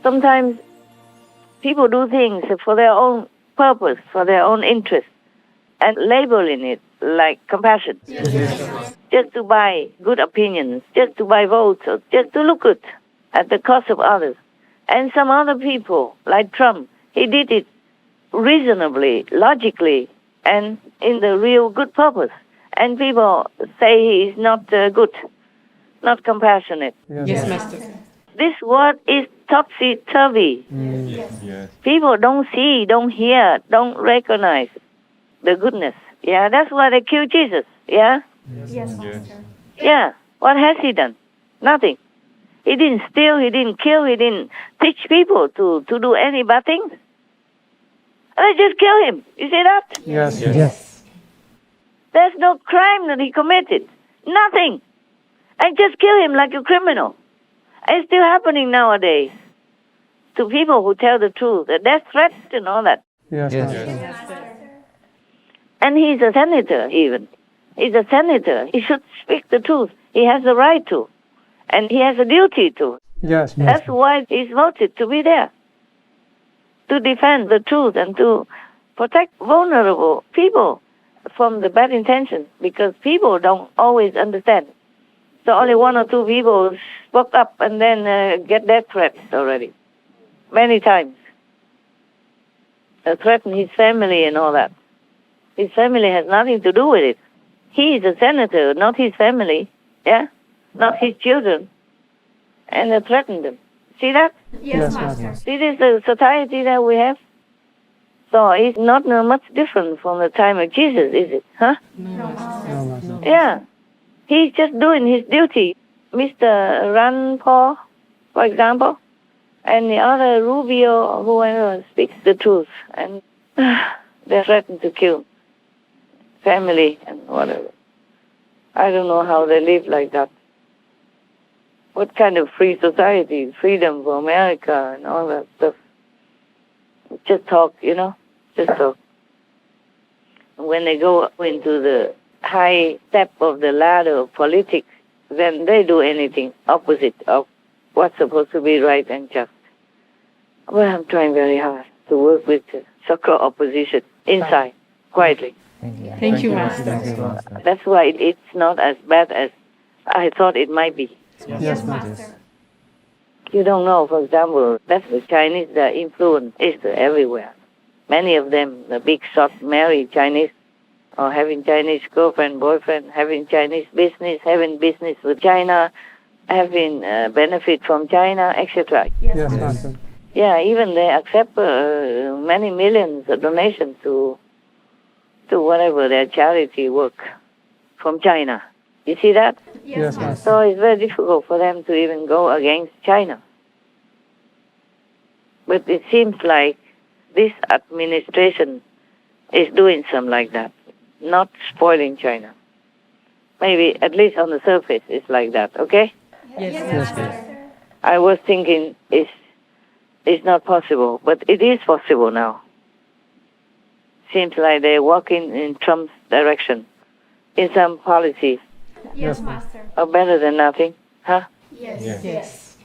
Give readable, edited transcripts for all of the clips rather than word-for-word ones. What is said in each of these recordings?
sometimes people do things for their own purpose, for their own interest, and labeling it like compassion. Just to buy good opinions, just to buy votes, or just to look good at the cost of others. And some other people, like Trump, he did it reasonably, logically, and in the real good purpose. And people say he is not good, not compassionate. Yes, Master. This word is topsy-turvy. Yes. People don't see, don't hear, don't recognize the goodness. Yeah, that's why they kill Jesus. Yeah? Yes, Master. Yeah. What has he done? Nothing. He didn't steal, he didn't kill, he didn't teach people to do any bad things. They just kill him. You see that? Yes. There's no crime that he committed. Nothing. And just kill him like a criminal. It's still happening nowadays to people who tell the truth. The death threats and all that. Yes. And he's a senator even. He's a senator. He should speak the truth. He has the right to. And he has a duty to. Yes. That's why he's voted to be there. To defend the truth and to protect vulnerable people from the bad intentions. Because people don't always understand. So only one or two people spoke up and then get death threats already. Many times. Threaten his family and all that. His family has nothing to do with it. He is a senator, not his family. Yeah? Not his children. And they threaten them. See that? Yes, Master. See this the society that we have? So it's not much different from the time of Jesus, is it? Huh? No, Master. No, Master. Yeah. He's just doing his duty. Mr. Rand Paul, for example, and the other Rubio, or whoever speaks the truth. And they threaten to kill family and whatever. I don't know how they live like that. What kind of free society, freedom for America and all that stuff. Just talk, just talk. When they go into the high step of the ladder of politics, then they do anything opposite of what's supposed to be right and just. Well, I'm trying very hard to work with the so-called opposition inside, quietly. Thank you, Master. That's why it's not as bad as I thought it might be. Yes, Master. You don't know, for example, that's the Chinese, the influence is everywhere. Many of them, the big shot, marry Chinese, or having Chinese girlfriend, boyfriend, having Chinese business, having business with China, having benefit from China, etc. Yes, Master. Yeah, even they accept many millions of donations to whatever their charity work from China. You see that? Yes, Master. So it's very difficult for them to even go against China. But it seems like this administration is doing something like that, not spoiling China. Maybe, at least on the surface, it's like that, okay? Yes, Master. I was thinking it's not possible, but it is possible now. Seems like they're walking in Trump's direction in some policies. Yes, Master. Are better than nothing, huh? Yes.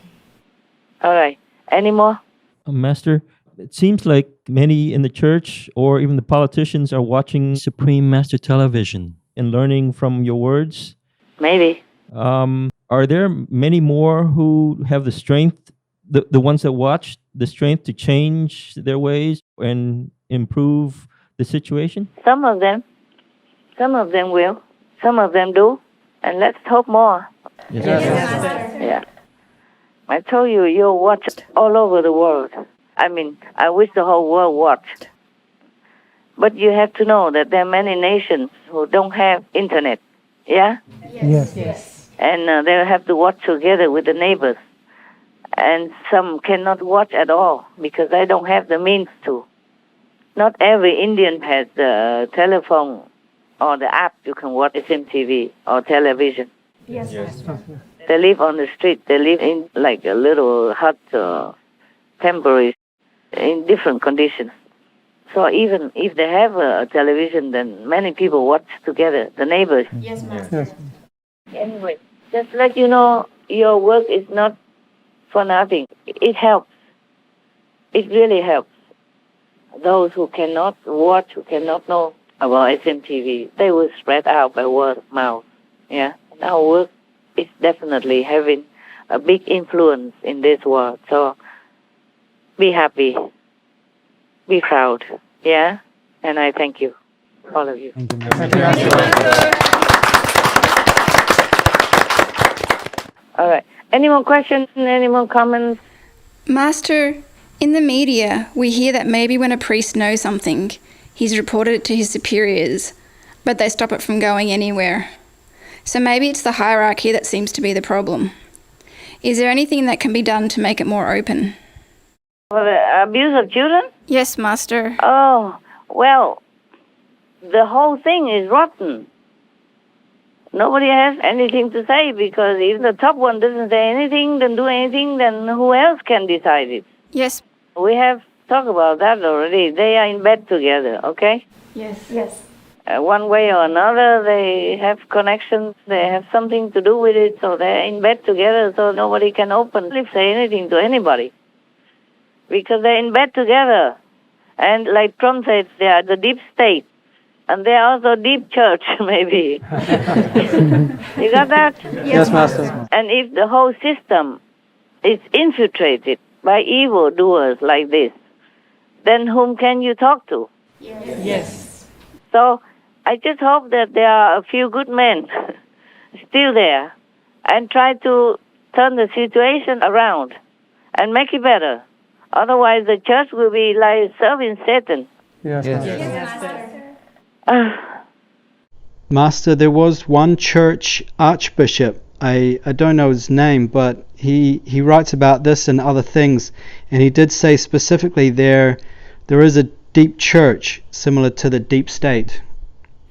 All right. Any more? Master, it seems like many in the church or even the politicians are watching Supreme Master Television and learning from your words. Maybe. Are there many more who have the strength, the ones that watch, the strength to change their ways and improve the situation? Some of them will. Some of them do. And let's hope more. Yes. Yeah. I told you, you're watched all over the world. I mean, I wish the whole world watched. But you have to know that there are many nations who don't have internet. Yeah? Yes. And they'll have to watch together with the neighbors. And some cannot watch at all because they don't have the means to. Not every Indian has the telephone or the app you can watch SMTV or television. Yes. They live on the street. They live in like a little hut or temporary in different conditions. So even if they have a television, then many people watch together, the neighbors. Yes, Master. Yes. Anyway, just let you know your work is not for nothing. It helps. it really helps. Those who cannot watch, who cannot know about SMTV, they will spread out by word of mouth. Yeah, and our work is definitely having a big influence in this world. So be happy, be proud. Yeah, and I thank you, all of you. Thank you. All right. Any more questions? Any more comments? Master, in the media, we hear that maybe when a priest knows something, he's reported it to his superiors, but they stop it from going anywhere. So maybe it's the hierarchy that seems to be the problem. Is there anything that can be done to make it more open? For the abuse of children? Yes, Master. Oh, well, the whole thing is rotten. Nobody has anything to say, because if the top one doesn't say anything, doesn't do anything, then who else can decide it? Yes. We have talked about that already. They are in bed together, okay? Yes. One way or another, they have connections, they have something to do with it, so they're in bed together, so nobody can openly say anything to anybody. Because they're in bed together. And like Trump said, they are the deep state. And they are also deep church, maybe. You got that? Yes, Master. And if the whole system is infiltrated by evil doers like this, then whom can you talk to? Yes. So I just hope that there are a few good men still there and try to turn the situation around and make it better. Otherwise, the church will be like serving Satan. Yes, Master. Master. Master, there was one church archbishop, I don't know his name, but he writes about this and other things, and he did say specifically there is a deep church similar to the deep state.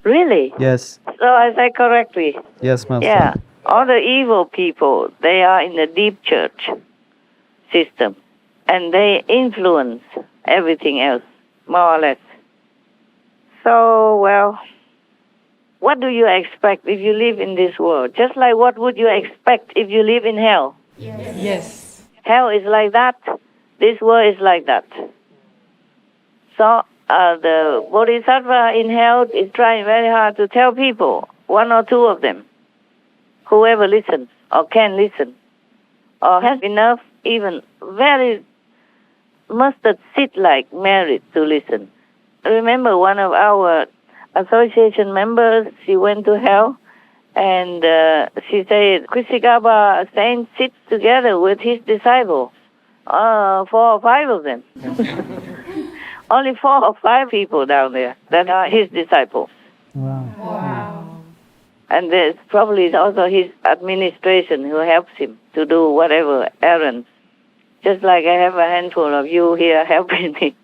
Really? Yes. So I say correctly. Yes, Master. Yeah. All the evil people, they are in the deep church system, and they influence everything else, more or less. So, well, what do you expect if you live in this world? Just like what would you expect if you live in hell? Yes. Hell is like that. This world is like that. So the Bodhisattva in hell is trying very hard to tell people, one or two of them, whoever listens or can listen, or has enough, even very mustard seed-like merit to listen. Remember one of our association members, she went to hell, and she said, Kusikaba saint sits together with his disciples, 4 or 5 of them. Only 4 or 5 people down there that are his disciples. Wow. And there's probably also his administration who helps him to do whatever errands. Just like I have a handful of you here helping me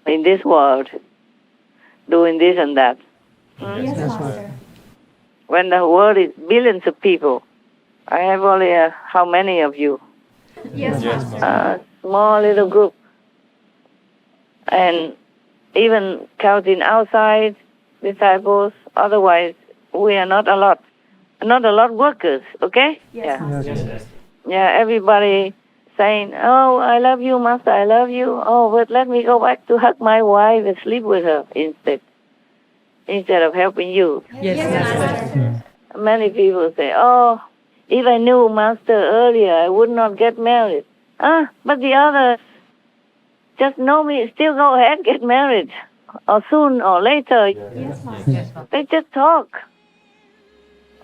in this world, doing this and that. Yes, Master. When the world is billions of people, I have only how many of you? Yes, Master. A small little group. And even counting outside disciples, otherwise we are not a lot. Not a lot workers, okay? Yes, Yes. Yeah, everybody saying, oh, I love you, Master, I love you. Oh, but let me go back to hug my wife and sleep with her instead of helping you. Yes, Master. Many people say, oh, if I knew Master earlier, I would not get married. But the others just know me, still go ahead, get married, or soon or later. Yes, Master. They just talk,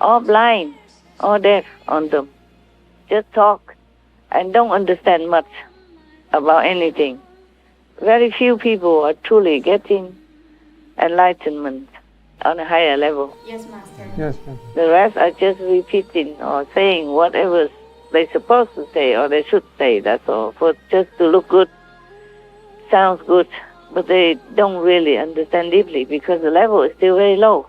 or blind, or deaf on them. Just talk and don't understand much about anything. Very few people are truly getting enlightenment on a higher level. Yes, Master. Yes, Master. The rest are just repeating or saying whatever they're supposed to say or they should say, that's all, for just to look good. Sounds good, but they don't really understand deeply because the level is still very low.